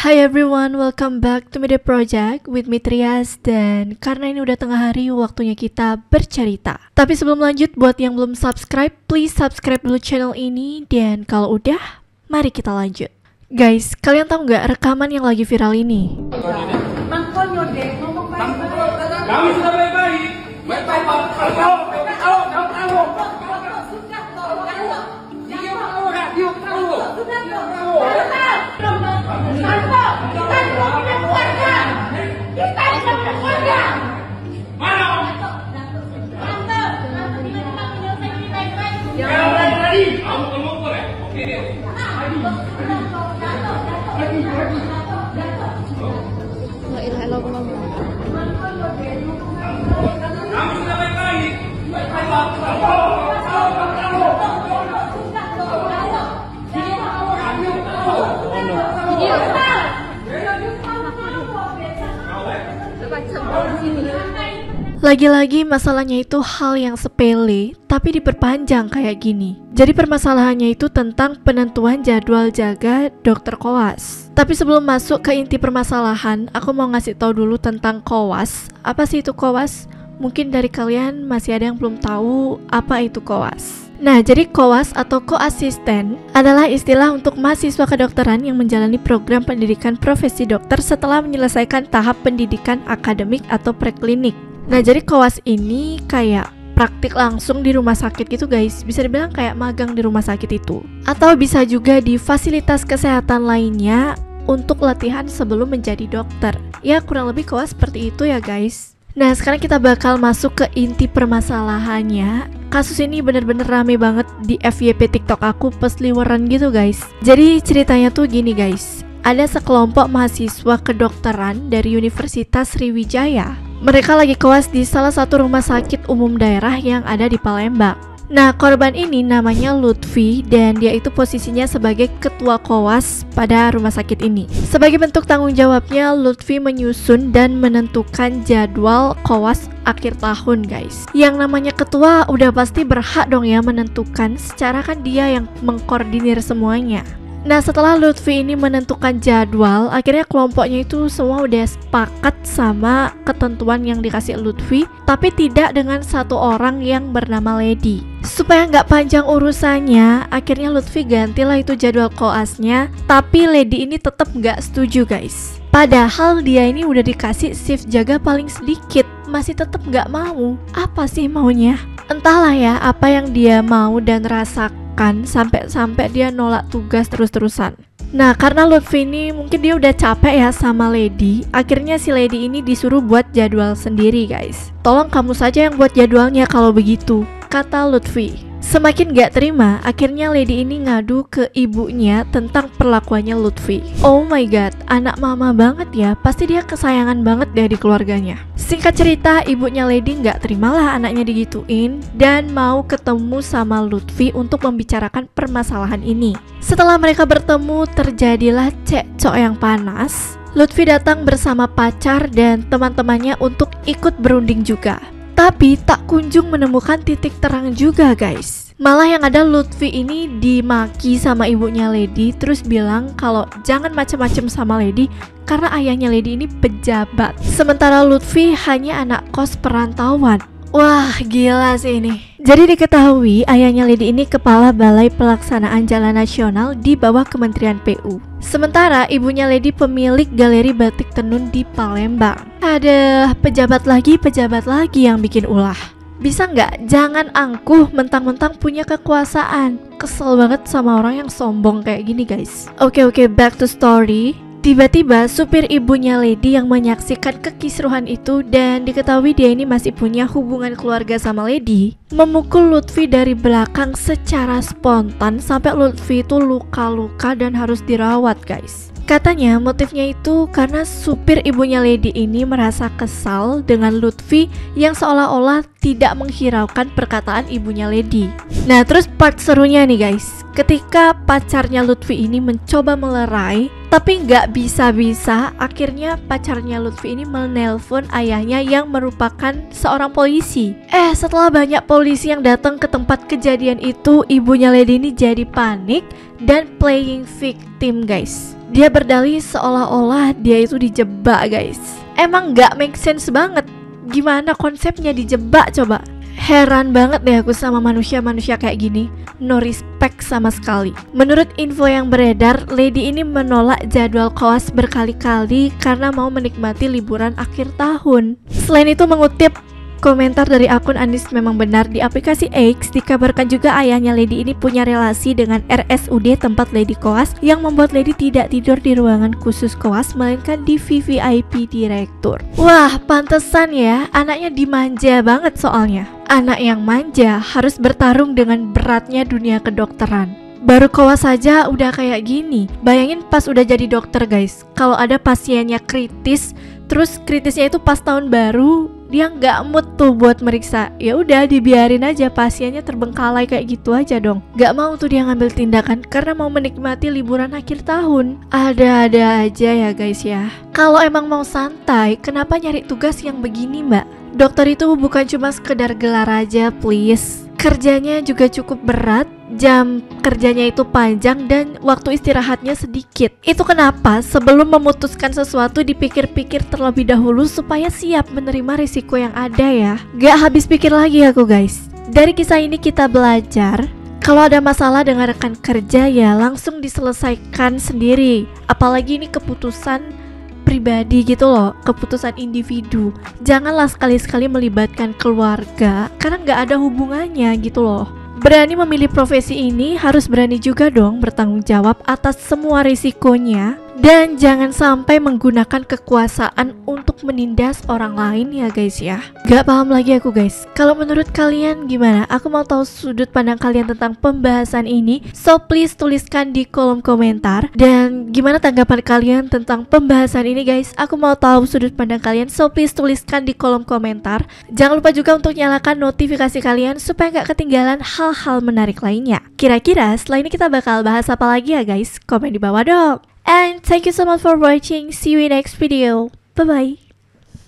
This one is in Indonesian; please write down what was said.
Hi everyone, welcome back to Media Project with me Trias. Dan karena ini udah tengah hari, waktunya kita bercerita. Tapi sebelum lanjut, buat yang belum subscribe, please subscribe dulu channel ini. Dan kalau udah, mari kita lanjut. Guys, kalian tahu nggak rekaman yang lagi viral ini? Kami sudah baik-baik. Lagi-lagi masalahnya itu hal yang sepele, tapi diperpanjang kayak gini. Jadi permasalahannya itu tentang penentuan jadwal jaga dokter koas. Tapi sebelum masuk ke inti permasalahan, aku mau ngasih tahu dulu tentang koas. Apa sih itu koas? Mungkin dari kalian masih ada yang belum tahu apa itu koas. Nah, jadi koas atau koasisten adalah istilah untuk mahasiswa kedokteran yang menjalani program pendidikan profesi dokter setelah menyelesaikan tahap pendidikan akademik atau preklinik. Nah, jadi koas ini kayak praktik langsung di rumah sakit gitu guys. Bisa dibilang kayak magang di rumah sakit itu. Atau bisa juga di fasilitas kesehatan lainnya untuk latihan sebelum menjadi dokter. Ya, kurang lebih koas seperti itu ya guys. Nah, sekarang kita bakal masuk ke inti permasalahannya. Kasus ini bener-bener rame banget di FYP TikTok aku pas liweran gitu guys. Jadi ceritanya tuh gini guys. Ada sekelompok mahasiswa kedokteran dari Universitas Sriwijaya. Mereka lagi koas di salah satu rumah sakit umum daerah yang ada di Palembang. Nah, korban ini namanya Lutfi dan dia itu posisinya sebagai ketua koas pada rumah sakit ini. Sebagai bentuk tanggung jawabnya, Lutfi menyusun dan menentukan jadwal koas akhir tahun guys. Yang namanya ketua udah pasti berhak dong ya menentukan, secara kan dia yang mengkoordinir semuanya. Nah, setelah Lutfi ini menentukan jadwal, akhirnya kelompoknya itu semua udah sepakat sama ketentuan yang dikasih Lutfi, tapi tidak dengan satu orang yang bernama Lady. Supaya nggak panjang urusannya, akhirnya Lutfi gantilah itu jadwal koasnya, tapi Lady ini tetap nggak setuju guys. Padahal dia ini udah dikasih shift jaga paling sedikit, masih tetap nggak mau. Apa sih maunya? Entahlah ya, apa yang dia mau dan rasakan sampai dia nolak tugas terus-terusan. Nah, karena Lutfi ini mungkin dia udah capek ya sama Lady, akhirnya si Lady ini disuruh buat jadwal sendiri guys. Tolong kamu saja yang buat jadwalnya kalau begitu, kata Lutfi. Semakin gak terima, akhirnya Lady ini ngadu ke ibunya tentang perlakuannya Lutfi. Oh my god, anak mama banget ya, pasti dia kesayangan banget deh di keluarganya. Singkat cerita, ibunya Lady gak terimalah anaknya digituin dan mau ketemu sama Lutfi untuk membicarakan permasalahan ini. Setelah mereka bertemu, terjadilah cekcok yang panas. Lutfi datang bersama pacar dan teman-temannya untuk ikut berunding juga. Tapi tak kunjung menemukan titik terang juga guys. Malah yang ada Lutfi ini dimaki sama ibunya Lady, terus bilang kalau jangan macem-macem sama Lady karena ayahnya Lady ini pejabat. Sementara Lutfi hanya anak kos perantauan. Wah, gila sih ini. Jadi diketahui ayahnya Lady ini kepala Balai Pelaksanaan Jalan Nasional di bawah Kementerian PU. Sementara ibunya Lady pemilik galeri batik tenun di Palembang. Ada pejabat lagi yang bikin ulah. Bisa nggak jangan angkuh mentang-mentang punya kekuasaan. Kesel banget sama orang yang sombong kayak gini guys. Oke, back to story. Tiba-tiba supir ibunya Lady yang menyaksikan kekisruhan itu dan diketahui dia ini masih punya hubungan keluarga sama Lady, memukul Lutfi dari belakang secara spontan sampai Lutfi itu luka-luka dan harus dirawat guys. Katanya motifnya itu karena supir ibunya Lady ini merasa kesal dengan Lutfi yang seolah-olah tidak menghiraukan perkataan ibunya Lady. Nah, terus part serunya nih guys, ketika pacarnya Lutfi ini mencoba melerai tapi nggak bisa-bisa, akhirnya pacarnya Lutfi ini menelpon ayahnya yang merupakan seorang polisi. Setelah banyak polisi yang datang ke tempat kejadian itu, ibunya Lady ini jadi panik dan playing victim guys. Dia berdalih seolah-olah dia itu dijebak guys. Emang gak make sense banget. Gimana konsepnya dijebak coba? Heran banget deh aku sama manusia-manusia kayak gini. No respect sama sekali. Menurut info yang beredar, lady ini menolak jadwal koas berkali-kali karena mau menikmati liburan akhir tahun. Selain itu mengutip komentar dari akun Anis Memang Benar di aplikasi X, dikabarkan juga ayahnya lady ini punya relasi dengan RSUD tempat lady koas yang membuat lady tidak tidur di ruangan khusus koas melainkan di VVIP direktur. Wah, pantesan ya anaknya dimanja banget soalnya. Anak yang manja harus bertarung dengan beratnya dunia kedokteran. Baru koas saja udah kayak gini. Bayangin pas udah jadi dokter guys, kalau ada pasiennya kritis, terus kritisnya itu pas tahun baru, dia nggak mood tuh buat meriksa. Ya udah dibiarin aja pasiennya terbengkalai kayak gitu aja dong. Nggak mau tuh dia ngambil tindakan karena mau menikmati liburan akhir tahun. Ada-ada aja ya guys ya. Kalau emang mau santai, kenapa nyari tugas yang begini mbak? Dokter itu bukan cuma sekedar gelar aja please. Kerjanya juga cukup berat, jam kerjanya itu panjang dan waktu istirahatnya sedikit. Itu kenapa sebelum memutuskan sesuatu dipikir-pikir terlebih dahulu supaya siap menerima risiko yang ada ya. Gak habis pikir lagi aku guys. Dari kisah ini kita belajar, kalau ada masalah dengan rekan kerja ya langsung diselesaikan sendiri. Apalagi ini keputusan pribadi gitu loh, keputusan individu. Janganlah sekali-sekali melibatkan keluarga karena nggak ada hubungannya gitu loh. Berani memilih profesi ini harus berani juga dong bertanggung jawab atas semua risikonya. Dan jangan sampai menggunakan kekuasaan untuk menindas orang lain ya guys ya. Gak paham lagi aku guys. Kalau menurut kalian gimana? Aku mau tahu sudut pandang kalian tentang pembahasan ini. So please tuliskan di kolom komentar. Dan gimana tanggapan kalian tentang pembahasan ini guys? Aku mau tahu sudut pandang kalian. So please tuliskan di kolom komentar. Jangan lupa juga untuk nyalakan notifikasi kalian supaya gak ketinggalan hal-hal menarik lainnya. Kira-kira setelah ini kita bakal bahas apa lagi ya guys? Komen di bawah dong. And thank you so much for watching. See you in next video. Bye bye.